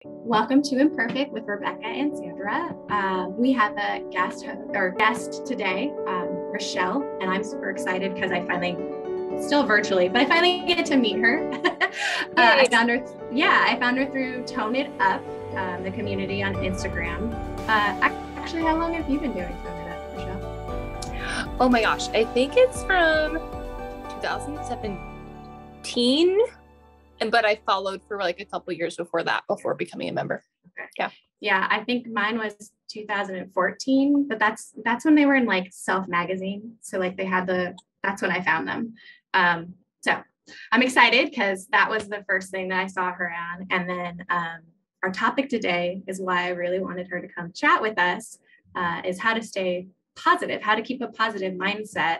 Welcome to Imperfect with Rebekah and Zandra. We have a guest today, Rashell, and I'm super excited because I finally get to meet her. I found her through Tone It Up, the community on Instagram. Actually, how long have you been doing Tone It Up, Rashell? Oh my gosh, I think it's from 2017. But I followed for like a couple years before becoming a member. Okay. Yeah. I think mine was 2014, but that's when they were in like Self magazine. So like that's when I found them. So I'm excited because that was the first thing that I saw her on. And then our topic today is why I really wanted her to come chat with us, is how to stay positive, how to keep a positive mindset.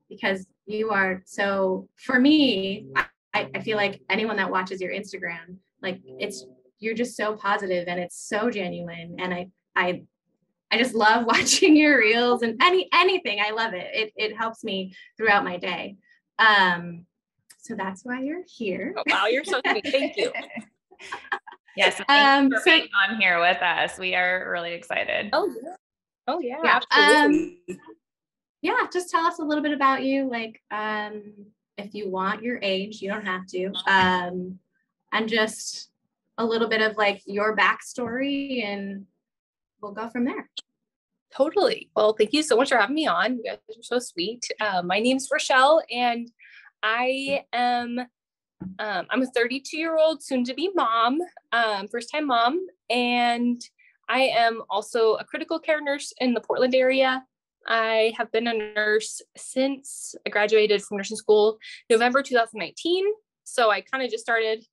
Because you are, so for me, I feel like anyone that watches your Instagram, like you're just so positive and it's so genuine. And I just love watching your reels and anything. I love it. It helps me throughout my day. So that's why you're here. Oh, wow, you're so sweet. Thank you. Yes, thanks for being on here with us. We are really excited. Oh yeah, absolutely. Yeah, just tell us a little bit about you. Like, if you want your age, you don't have to. And just a little bit of like your backstory, and we'll go from there. Totally. Well, thank you so much for having me on. You guys are so sweet. My name's Rashell, and I am I'm a 32-year-old soon-to-be mom, first-time mom, and I am also a critical care nurse in the Portland area. I have been a nurse since I graduated from nursing school, November 2019. So I kind of just started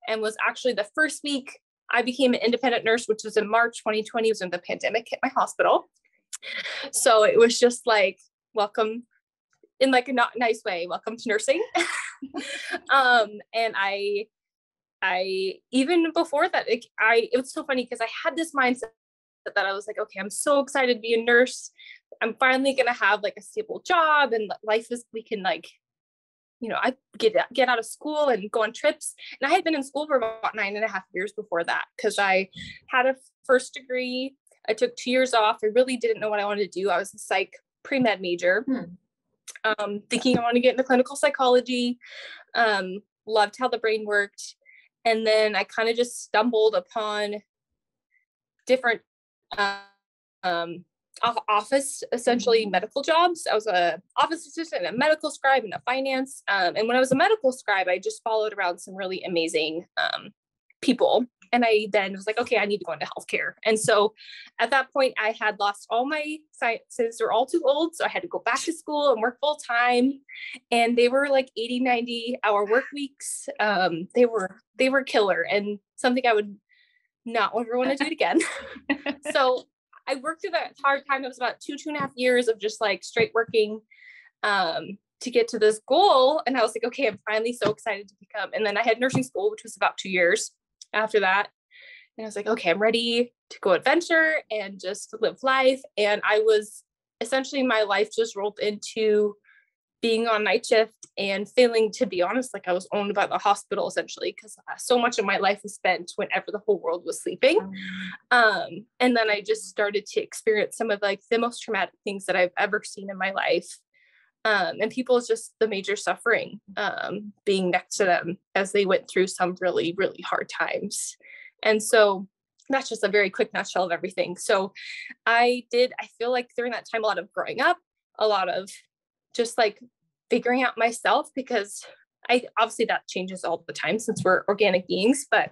and was actually the first week I became an independent nurse, which was in March 2020, was when the pandemic hit my hospital. So it was just like, welcome in like a not nice way, welcome to nursing. And I even before that, it was so funny because I had this mindset that I was like, okay, I'm so excited to be a nurse. I'm finally going to have like a stable job, and we can like, I get out of school and go on trips. And I had been in school for about 9.5 years before that, because I had a first degree. I took 2 years off. I really didn't know what I wanted to do. I was a psych pre-med major, thinking I want to get into clinical psychology, loved how the brain worked. And then I kind of just stumbled upon different office, essentially medical jobs. I was a office assistant, a medical scribe, and a finance. And when I was a medical scribe, I just followed around some really amazing people. And I then was like, okay, I need to go into healthcare. And so at that point, I had lost all my sciences. They're all too old. So I had to go back to school and work full time. And they were like 80, 90-hour work weeks. They were killer, and something I would not ever want to do it again. So I worked through that hard time. It was about 2.5 years of just like straight working to get to this goal. And I was like, okay, I'm finally so excited to become. And then I had nursing school, which was about 2 years after that. And I was like, okay, I'm ready to go adventure and just live life. And I was essentially, my life just rolled into being on night shift and feeling, to be honest, like I was owned by the hospital essentially, because so much of my life was spent whenever the whole world was sleeping. And then I just started to experience some of like the most traumatic things that I've ever seen in my life. And people's just the major suffering, being next to them as they went through some really, really hard times. And so that's just a very quick nutshell of everything. So I feel like during that time, a lot of growing up, a lot of just like figuring out myself, because obviously that changes all the time since we're organic beings, but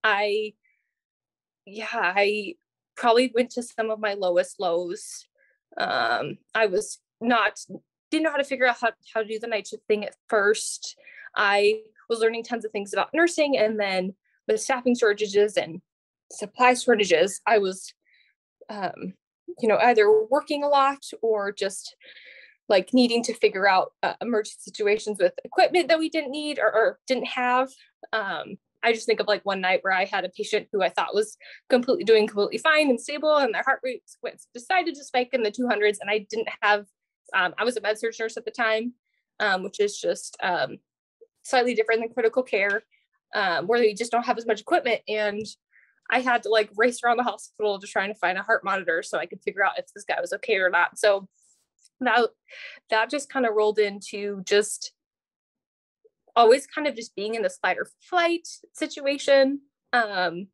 I probably went to some of my lowest lows. I didn't know how to figure out how to do the night shift thing at first. I was learning tons of things about nursing, and then with staffing shortages and supply shortages, I was, either working a lot or just like needing to figure out emergency situations with equipment that we didn't need or didn't have. I just think of like one night where I had a patient who I thought was doing completely fine and stable, and their heart rate decided to spike in the 200s. And I didn't have, I was a med-surg nurse at the time, which is just slightly different than critical care. where they just don't have as much equipment. And I had to like race around the hospital to trying to find a heart monitor so I could figure out if this guy was okay or not. So that just kind of rolled into just always kind of just being in this fight or flight situation. And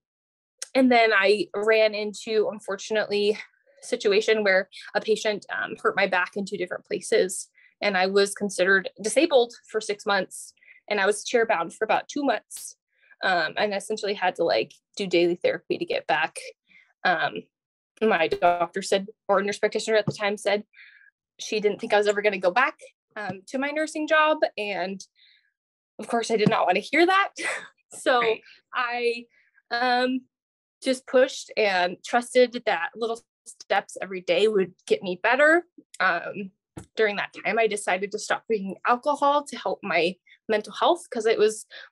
then I ran into, unfortunately, a situation where a patient hurt my back in 2 different places. And I was considered disabled for 6 months. And I was chair bound for about 2 months. And essentially had to like do daily therapy to get back. My doctor said, or nurse practitioner at the time said, she didn't think I was ever going to go back to my nursing job. And of course I did not want to hear that. So right. I just pushed and trusted that little steps every day would get me better. During that time, I decided to stop drinking alcohol to help my mental health, because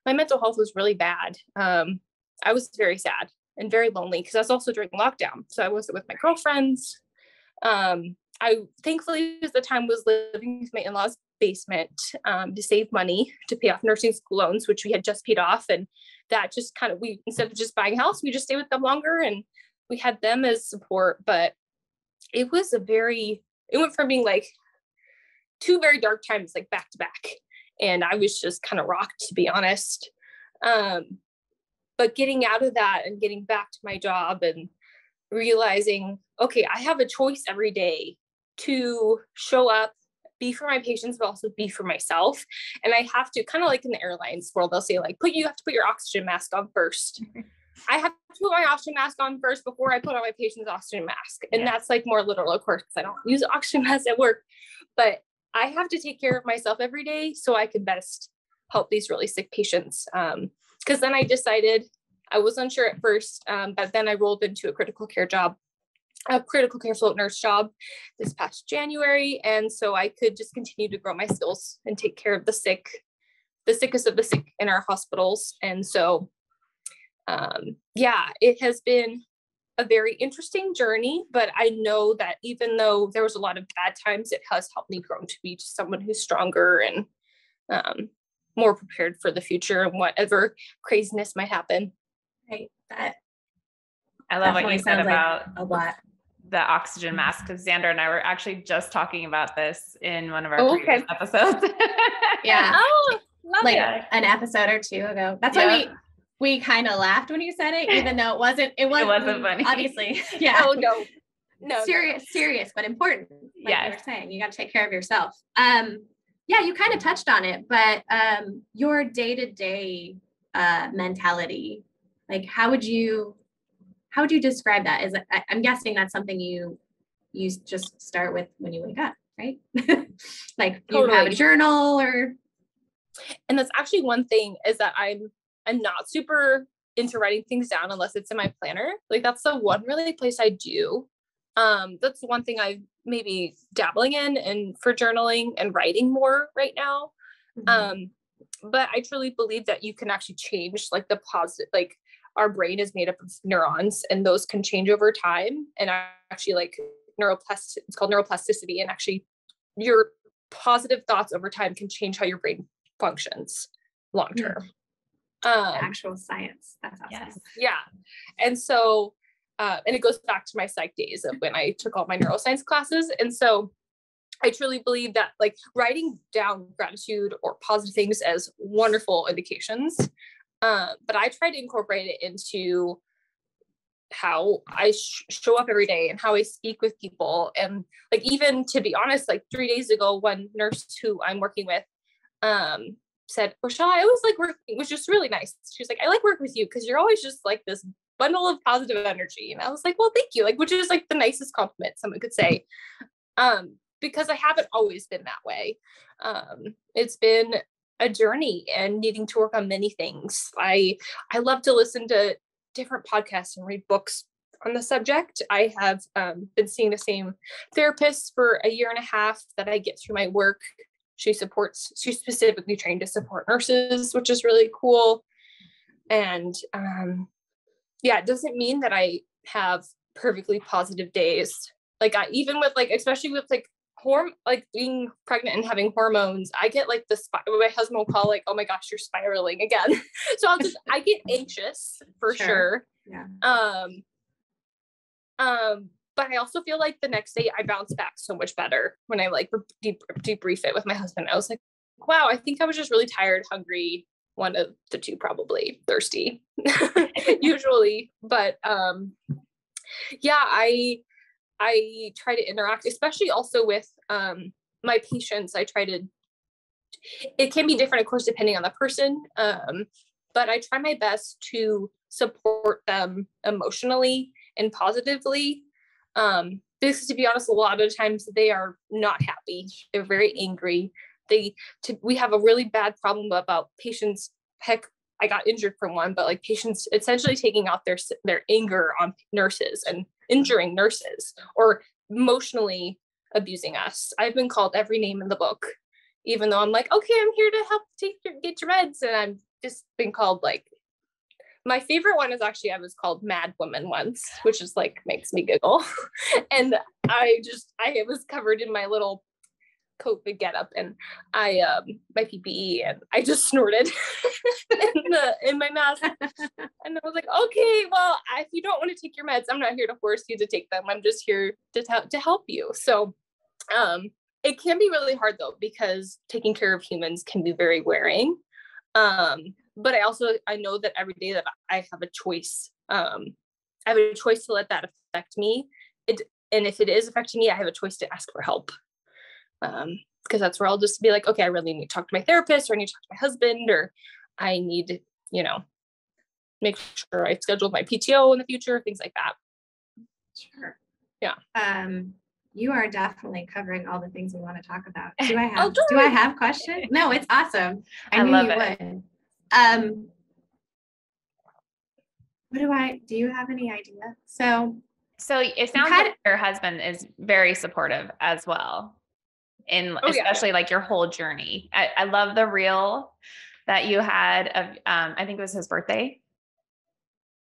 my mental health was really bad. I was very sad and very lonely because I was also during lockdown. So I wasn't with my girlfriends. I thankfully at the time was living with my in-laws' basement to save money to pay off nursing school loans, which we had just paid off. And that just kind of, instead of just buying a house, we just stayed with them longer and we had them as support. But it went from being like 2 very dark times, like back to back. And I was just kind of rocked, to be honest. But getting out of that and getting back to my job and realizing, okay, I have a choice every day to show up, be for my patients, but also be for myself. And I have to, kind of like in the airlines world, they'll say like, you have to put your oxygen mask on first. I have to put my oxygen mask on first before I put on my patient's oxygen mask. And that's like more literal, of course, because I don't use oxygen masks at work, but I have to take care of myself every day so I can best help these really sick patients. Because then I decided, I was unsure at first, but then I rolled into a critical care float nurse job this past January. And so I could just continue to grow my skills and take care of the sickest of the sick in our hospitals. And so, it has been a very interesting journey, but I know that even though there was a lot of bad times, it has helped me grow to be just someone who's stronger and more prepared for the future and whatever craziness might happen. Right. That I love what you said about a lot. The oxygen mask, because Zandra and I were actually just talking about this in one of our previous episodes. Yeah. Like an episode or 2 ago. That's why we kind of laughed when you said it, even though it wasn't funny. Obviously. Yeah. Oh, no. Serious, but important. Like you were saying, you got to take care of yourself. You kind of touched on it, but your day-to-day mentality, like how would you describe that? I'm guessing that's something you just start with when you wake up, right? Like totally. You have a journal and that's actually one thing is that I'm not super into writing things down unless it's in my planner. Like that's the one really place I do. That's one thing I'm maybe dabbling in and for journaling and writing more right now. Mm-hmm. But I truly believe that you can actually change like the positive, like our brain is made up of neurons and those can change over time. And actually like it's called neuroplasticity. And actually your positive thoughts over time can change how your brain functions long-term. Mm-hmm. Actual science. That's awesome. Yes. Yeah. And so, and it goes back to my psych days of when I took all my neuroscience classes. And so I truly believe that like writing down gratitude or positive things as wonderful indications. But I try to incorporate it into how I show up every day and how I speak with people. And like, even to be honest, like 3 days ago, one nurse who I'm working with, said, Rashell, I always like working, which was just really nice. She was like, I like working with you because you're always just like this bundle of positive energy. And I was like, well, thank you. Like, which is like the nicest compliment someone could say. Because I haven't always been that way. It's been a journey and needing to work on many things. I love to listen to different podcasts and read books on the subject. I have been seeing the same therapist for 1.5 years that I get through my work. She's specifically trained to support nurses, which is really cool. And it doesn't mean that I have perfectly positive days. Like even with like, especially with like like being pregnant and having hormones, I get like my husband will call like, oh my gosh, you're spiraling again. So I get anxious for sure. Yeah. But I also feel like the next day I bounce back so much better when I like debrief it with my husband. I was like, wow, I think I was just really tired, hungry, one of the two, probably thirsty usually. But yeah, I try to interact, especially also with my patients. It can be different, of course, depending on the person. But I try my best to support them emotionally and positively. Because to be honest, a lot of times they are not happy. They're very angry. We have a really bad problem about patients. Heck, I got injured from one, but like patients essentially taking out their anger on nurses and injuring nurses or emotionally abusing us. I've been called every name in the book, even though I'm like, okay, I'm here to help get your meds. And I'm just been called like, my favorite one is actually, I was called Mad Woman once, which is like, makes me giggle. And I was covered in my little COVID getup and my PPE, and I just snorted in my mask. And I was like, okay, well, if you don't want to take your meds, I'm not here to force you to take them. I'm just here to help you. So it can be really hard though, because taking care of humans can be very wearing. But I know that every day that I have a choice. I have a choice to let that affect me. And if it is affecting me, I have a choice to ask for help. Because that's where I'll just be like, okay, I really need to talk to my therapist, or I need to talk to my husband, or I need, make sure I schedule my PTO in the future, things like that. Sure. Yeah. You are definitely covering all the things we want to talk about. Do I have questions? No, it's awesome. I knew you would. Do you have any idea? So it sounds like your husband is very supportive as well. Especially like your whole journey. I love the reel that you had of, I think it was his birthday.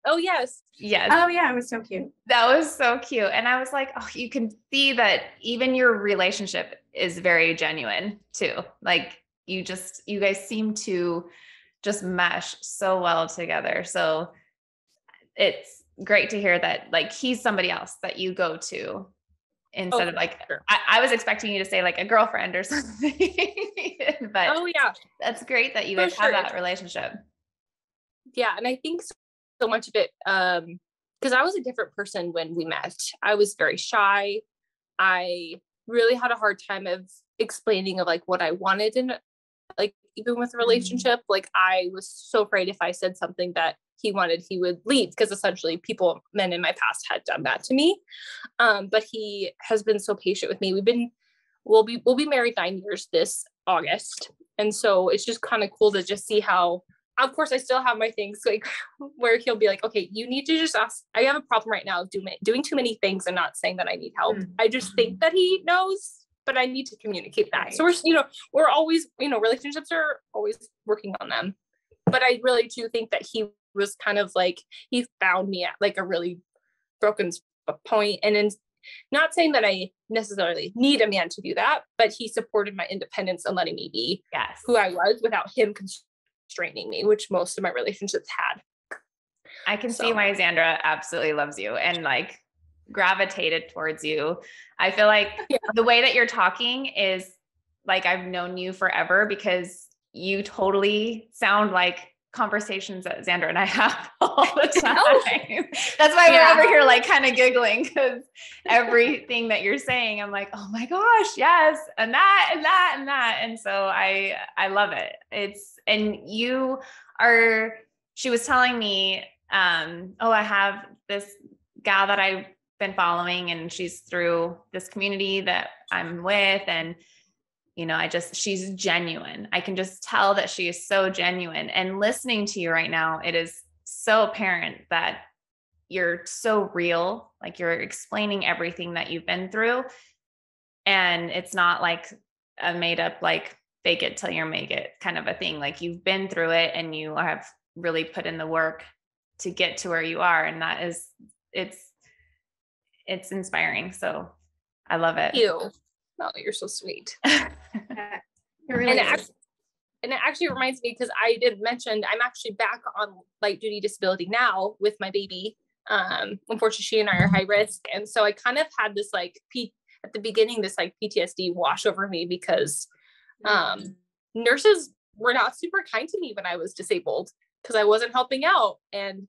Oh, yes. Yes. Oh yeah. It was so cute. That was so cute. And I was like, oh, you can see that even your relationship is very genuine too. Like you guys seem to just mesh so well together. So it's great to hear that like he's somebody else that you go to instead of like, sure. I was expecting you to say like a girlfriend or something, but that's great that you guys have that relationship. Yeah. And I think so much of it, because I was a different person when we met. I was very shy. I really had a hard time of explaining of like what I wanted in like, even with a relationship, like I was so afraid if I said something that he wanted, he would leave, because essentially men in my past had done that to me. But he has been so patient with me. We'll be married 9 years this August. And so it's just kind of cool to just see how, of course I still have my things like where he'll be like, okay, you need to just ask, I have a problem right now doing too many things and not saying that I need help. I just think that he knows, but I need to communicate that. Right. So we're always, relationships are always working on them. But I really do think that he was kind of like, he found me at like a really broken point. And in not saying that I necessarily need a man to do that, but he supported my independence and letting me be who I was without him constraining me, which most of my relationships had. I can see why Zandra absolutely loves you and like gravitated towards you. I feel like the way that you're talking is like I've known you forever, because you totally sound like conversations that Zandra and I have all the time. That's why we're over here like kind of giggling, because everything that you're saying, I'm like, oh my gosh, yes, and that and that and that. And so I love it. She was telling me, I have this gal that I've been following, and she's through this community that I'm with, and she's genuine. I can just tell that she is so genuine. And listening to you right now, it is so apparent that you're so real. Like you're explaining everything that you've been through. And it's not like a made up, like fake it till you make it kind of a thing. Like you've been through it and you have really put in the work to get to where you are. And that is, it's inspiring. So I love it. Thank you. Oh, you're so sweet. It really is. And it actually reminds me, because I did mention I'm actually back on light duty disability now with my baby. Unfortunately, she and I are high risk. And so I kind of had this like at the beginning, this like PTSD wash over me because nurses were not super kind to me when I was disabled because I wasn't helping out. And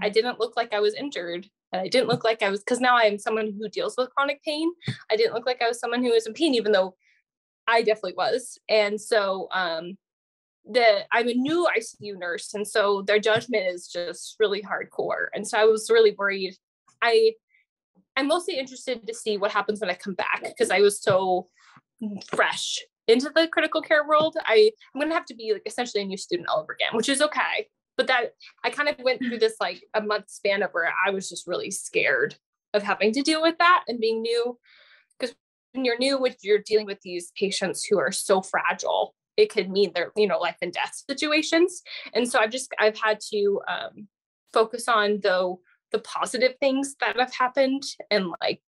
I didn't look like I was injured. And I didn't look like I was, because now I'm someone who deals with chronic pain. I didn't look like I was someone who was in pain, even though I definitely was. And so I'm a new ICU nurse. And so their judgment is just really hardcore. And so I was really worried. I'm mostly interested to see what happens when I come back, because I was so fresh into the critical care world. I'm going to have to be like essentially a new student all over again, which is okay. But that I kind of went through this like a month span of where I was just really scared of having to deal with that and being new. Because when you're new, you're dealing with these patients who are so fragile, it could mean they're, life and death situations. And so I've had to focus on the positive things that have happened. And like,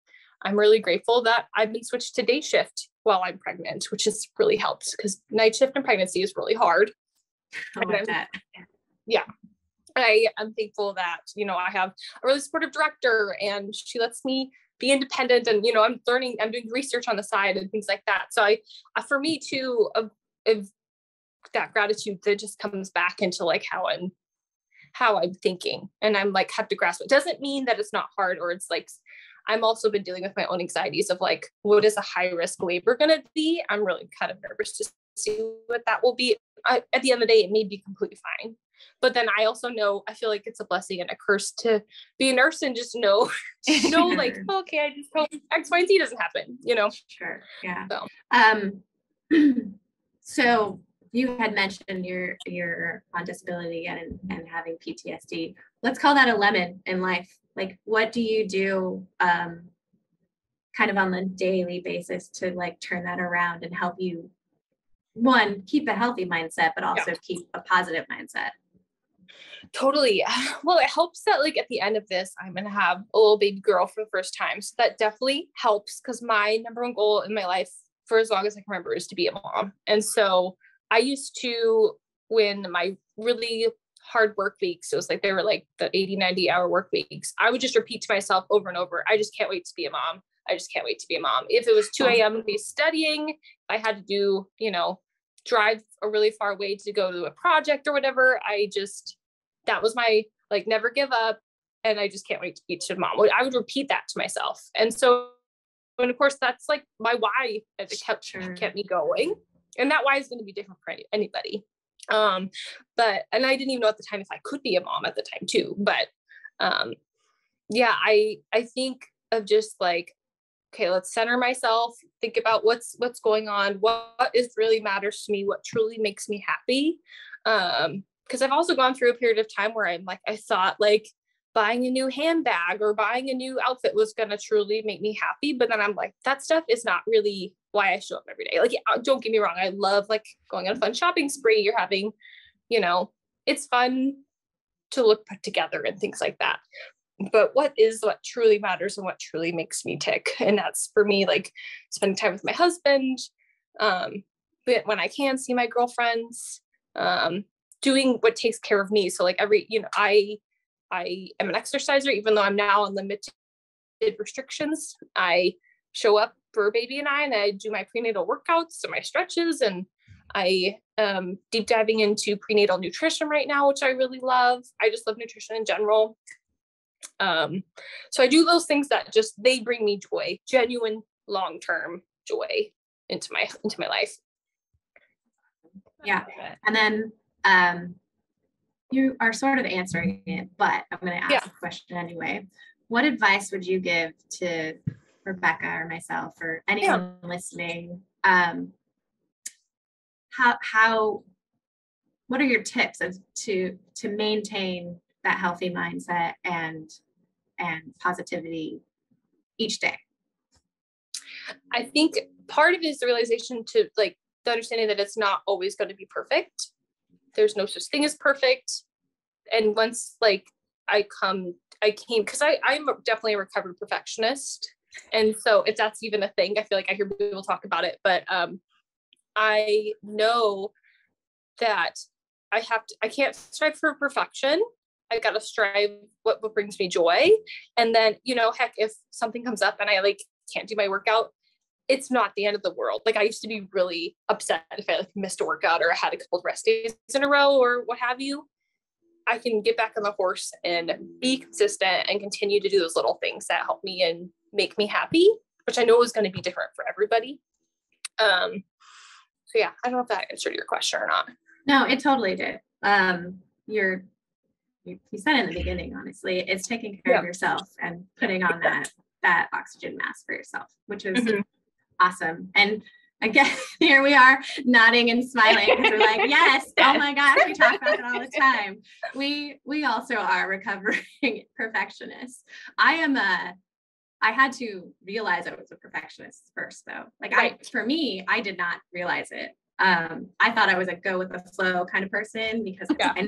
I'm really grateful that I've been switched to day shift while I'm pregnant, which has really helped, because night shift and pregnancy is really hard. Yeah. I'm thankful that, I have a really supportive director and she lets me be independent, and, I'm doing research on the side and things like that. So for me too, of that gratitude that just comes back into like how I'm thinking, and I'm like, have to grasp it. Doesn't mean that it's not hard, or it's like, I'm also been dealing with my own anxieties of like, what is a high risk labor going to be? I'm really kind of nervous to see what that will be. At the end of the day, it may be completely fine. But then I also know, I feel like it's a blessing and a curse to be a nurse and just know like, okay, I just hope X, Y, and Z doesn't happen, Sure. Yeah. So, so you had mentioned you're on disability and having PTSD. Let's call that a lemon in life. Like, what do you do kind of on the daily basis to like turn that around and help you, one, keep a healthy mindset, but also keep a positive mindset? Totally. Well, it helps that like at the end of this, I'm going to have a little baby girl for the first time. So that definitely helps, because my number one goal in my life for as long as I can remember is to be a mom. And so I used to, when my really hard work weeks, it was like, they were like the 80-90 hour work weeks, I would just repeat to myself over and over, I just can't wait to be a mom. I just can't wait to be a mom. If it was 2 a.m. to be studying, I had to do, drive a really far way to go to a project or whatever, that was my like, never give up. And I just can't wait to be a mom. I would repeat that to myself. And so, and of course, that's like my why that kept me going. And that why is going to be different for anybody. But I didn't even know at the time if I could be a mom at the time too. But I think of just like, okay, let's center myself, think about what's going on, what is really matters to me, what truly makes me happy. Because I've also gone through a period of time where I'm like, I thought like buying a new handbag or buying a new outfit was going to truly make me happy. But then I'm like, that stuff is not really why I show up every day. Like, don't get me wrong, I love like going on a fun shopping spree. You're having, it's fun to look put together and things like that. But what truly matters and what truly makes me tick? And that's for me, like spending time with my husband, but when I can see my girlfriends, doing what takes care of me. So like I am an exerciser, even though I'm now on limited restrictions. I show up for baby and I do my prenatal workouts and my stretches, and I deep diving into prenatal nutrition right now, which I really love. I just love nutrition in general. So I do those things that they bring me joy, genuine long-term joy into my life. Yeah. And then you are sort of answering it, but I'm going to ask the question anyway. What advice would you give to Rebekah or myself or anyone listening? What are your tips to maintain that healthy mindset and positivity each day? I think part of it is the realization to like the understanding that it's not always going to be perfect. There's no such thing as perfect. And once like I came, because I'm definitely a recovered perfectionist. And so if that's even a thing, I feel like I hear people talk about it, but I know that I can't strive for perfection. I got to strive what brings me joy. And then, heck, if something comes up and I like can't do my workout, it's not the end of the world. Like I used to be really upset if I like missed a workout or I had a couple of rest days in a row or what have you. I can get back on the horse and be consistent and continue to do those little things that help me and make me happy, which I know is going to be different for everybody. So yeah, I don't know if that answered your question or not. No, it totally did. You said in the beginning, honestly, it's taking care of yourself and putting on that oxygen mask for yourself, which is awesome. And again, here we are nodding and smiling because we're like, yes, oh my gosh, we talk about it all the time. We also are recovering perfectionists. I had to realize I was a perfectionist first though. Like for me, I did not realize it. I thought I was a go with the flow kind of person because I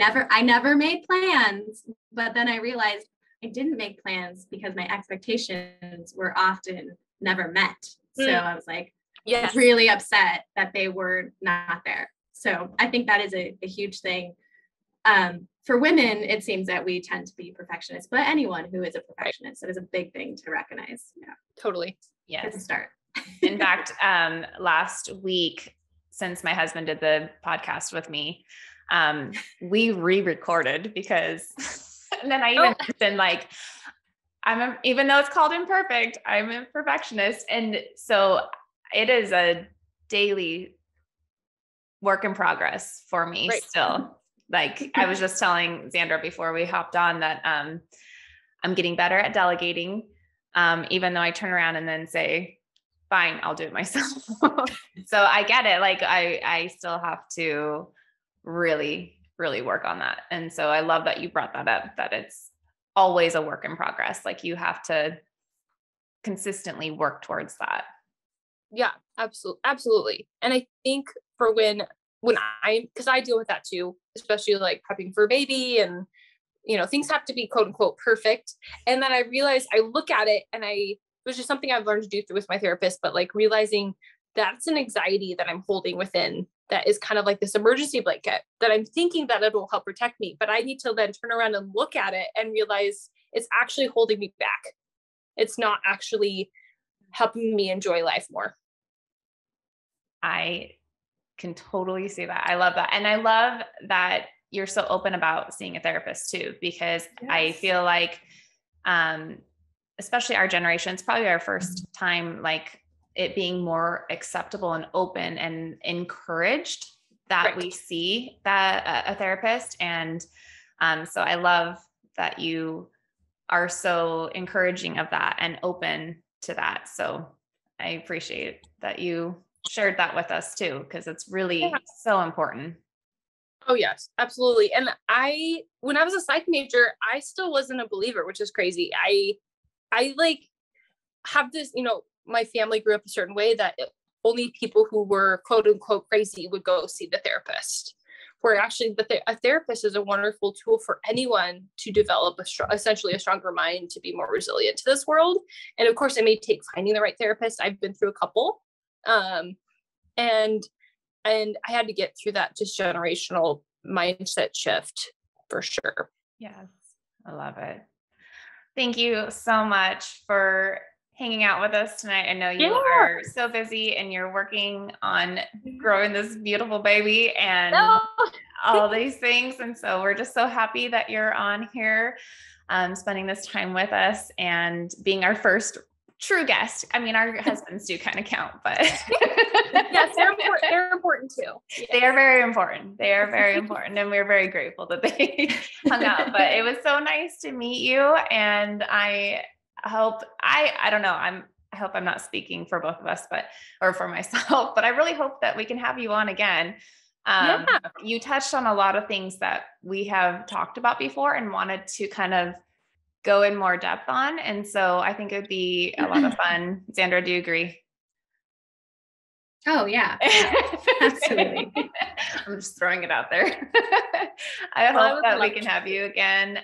never made plans, but then I realized I didn't make plans because my expectations were often never met. So I was like, really upset that they were not there. So I think that is a huge thing. For women, it seems that we tend to be perfectionists, but anyone who is a perfectionist, it is a big thing to recognize. Yeah, totally. Yes. Good start. In fact, last week, since my husband did the podcast with me, we re-recorded because, and then I even mentioned like, even though it's called imperfect, I'm a perfectionist. And so it is a daily work in progress for me still. Like I was just telling Zandra before we hopped on that, I'm getting better at delegating. Even though I turn around and then say, fine, I'll do it myself. So I get it. Like I still have to really, really work on that. And so I love that you brought that up, that it's always a work in progress. Like you have to consistently work towards that. Yeah, absolutely. And I think for because I deal with that too, especially like prepping for a baby and, things have to be quote unquote perfect. And then I realized I look at it and which is something I've learned to do with my therapist, but like realizing that's an anxiety that I'm holding within that is kind of like this emergency blanket that I'm thinking that it will help protect me, but I need to then turn around and look at it and realize it's actually holding me back. It's not actually helping me enjoy life more. I can totally see that. I love that. And I love that you're so open about seeing a therapist too, because I feel like, especially our generation, it's probably our first time, like it being more acceptable and open and encouraged that we see that a therapist. And so I love that you are so encouraging of that and open to that. So I appreciate that you shared that with us too, because it's really so important. Oh yes, absolutely. And when I was a psych major, I still wasn't a believer, which is crazy. I like have this, my family grew up a certain way that only people who were quote unquote crazy would go see the therapist, where actually a therapist is a wonderful tool for anyone to develop essentially a stronger mind to be more resilient to this world. And of course it may take finding the right therapist. I've been through a couple, and I had to get through that just generational mindset shift for sure. Yes. I love it. Thank you so much for hanging out with us tonight. I know you are so busy and you're working on growing this beautiful baby and all these things. And so we're just so happy that you're on here, spending this time with us and being our first true guest. I mean, our husbands do kind of count, but yes, they're important too. Yes. They are very important. They are very important. And we're very grateful that they hung out, but it was so nice to meet you. And I hope, I don't know, I hope I'm not speaking for both of us, or for myself, but I really hope that we can have you on again. You touched on a lot of things that we have talked about before and wanted to kind of go in more depth on. And so I think it would be a lot of fun. Zandra, do you agree? Oh yeah, absolutely. I'm just throwing it out there. I hope that we can have you again.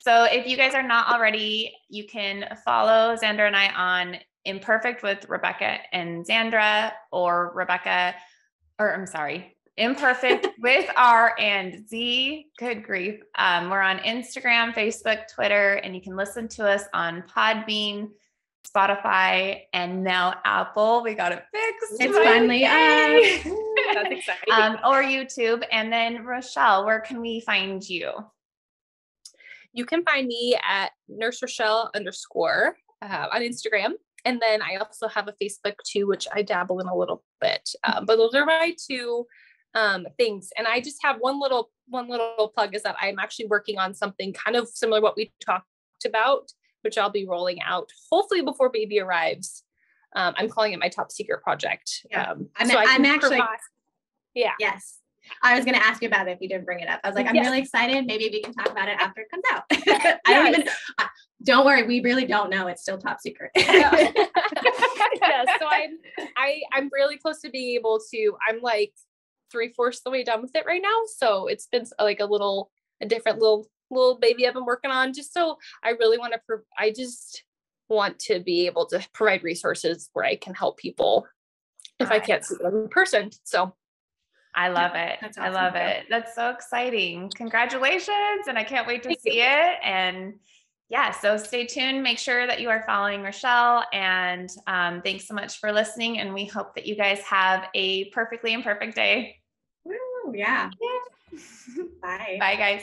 So if you guys are not already, you can follow Zandra and I on Imperfect with Rebekah and Zandra, or Imperfect with R and Z. Good grief. We're on Instagram, Facebook, Twitter, and you can listen to us on Podbean, Spotify, and now Apple. We got it fixed. It's finally up. That's exciting. Or YouTube. And then Rashell, where can we find you? You can find me at Nurse Rashell _ on Instagram. And then I also have a Facebook too, which I dabble in a little bit. But those are my two things. And I just have one little plug, is that I'm actually working on something kind of similar to what we talked about, which I'll be rolling out hopefully before baby arrives. I'm calling it my top secret project. Yeah. Yeah. Yes. I was going to ask you about it if you didn't bring it up. I was like, I'm really excited. Maybe we can talk about it after it comes out. Don't worry. We really don't know. It's still top secret. Yeah. So I'm really close to being able to, I'm like 3/4 the way done with it right now. So it's been like a different little baby I've been working on, just so I really want to, I just want to be able to provide resources where I can help people if I can't see them in person. So I love it. That's awesome. I love it. That's so exciting. Congratulations. And I can't wait to see it. And yeah, so stay tuned. Make sure that you are following Rashell, and thanks so much for listening. And we hope that you guys have a perfectly imperfect day. Woo, yeah. Bye guys.